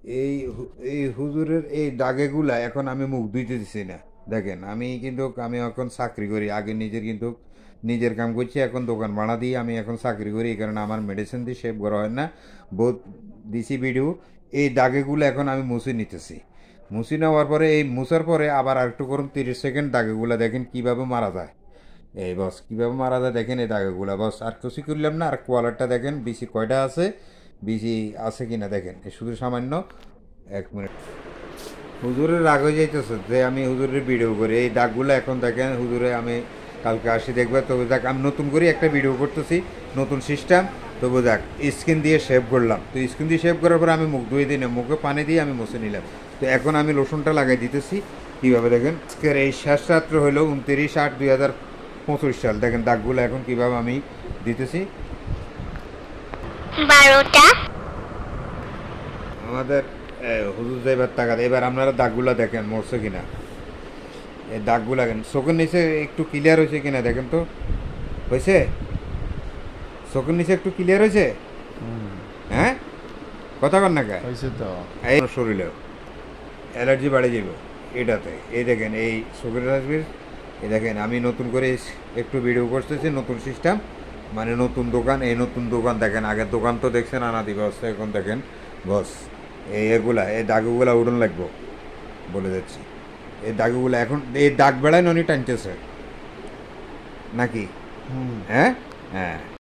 এই হুজুরের এই দাগেগুলা এখন আমি মুখ ধুইতে দিছি না। দেখেন আমি এখন চাকরি করি, আগে নিজের কাম করছি, এখন দোকান ভাড়া দিয়ে আমি এখন চাকরি করি, এই কারণে আমার মেডিসিন দিয়ে শেভ করা হয় না। বহুত দিছি ভিডিও। এই দাগেগুলো এখন আমি মুছে নিতেছি। মুছে নেওয়ার পরে এই মুছার পরে আবার আরেকটু করুন 30 সেকেন্ড, দাগেগুলা দেখেন কিভাবে মারা যায়। এই বস কিভাবে মারা যায় দেখেন, এই দাগেগুলা বস আর কিছু করলাম না। আর কোয়ালারটা দেখেন বিসি কয়টা আছে, বিসি আছে কিনা দেখেন, এই শুধু সামান্য 1 মিনিট। হুজুরের রাগ হয়ে যাইতেছে যে আমি হুজুরের ভিডিও করি, এই দাগগুলো এখন দেখেন। হুজুরে আমি কালকে আসি দেখবে, তবে দেখ আমি নতুন করে একটা ভিডিও করতেছি, নতুন সিস্টেম। তবু দেখ স্কিন দিয়ে শেভ করলাম, তো স্কিন দিয়ে শেভ করার পর আমি মুখ ধুয়ে দিই না, মুখে পানি দিয়ে আমি মুছে নিলাম। তো এখন আমি লোশনটা লাগাই দিতেছি কীভাবে দেখেন। আজকের এই শেষ রাত্রে হলো 29/8/2025 সাল। দেখেন দাগগুলো এখন কীভাবে আমি দিতেছি। 12টা আমাদের হুজুর যাইবার টাকা, এবার আপনারা দাগগুলা দেখেন মরছে কিনা। এই দাগগুলা দেখেন চোখের নিচে একটু ক্লিয়ার হয়েছে কিনা দেখেন তো। হয়েছে? চোখের নিচে একটু ক্লিয়ার হয়েছে? হ্যাঁ, কথা কর না গায়ে হয়েছে তো। এই শরীরেও অ্যালার্জি বাড়ে যাবে এটাতে। এই দেখেন এই চোখের আসবে। এই দেখেন আমি নতুন করে একটু ভিডিও করতেছি, নতুন সিস্টেম, মানে নতুন দোকান। এই নতুন দোকান দেখেন, আগের দোকান তো দেখছেন আনাদি ব্যবস্থা, এখন দেখেন বস এই দাগগুলা উড়ন লাগবো বলে যাচ্ছি। এই দাগগুলো এখন এই দাগ বেড়ায় ননি টানতেছে নাকি? হ্যাঁ হ্যাঁ।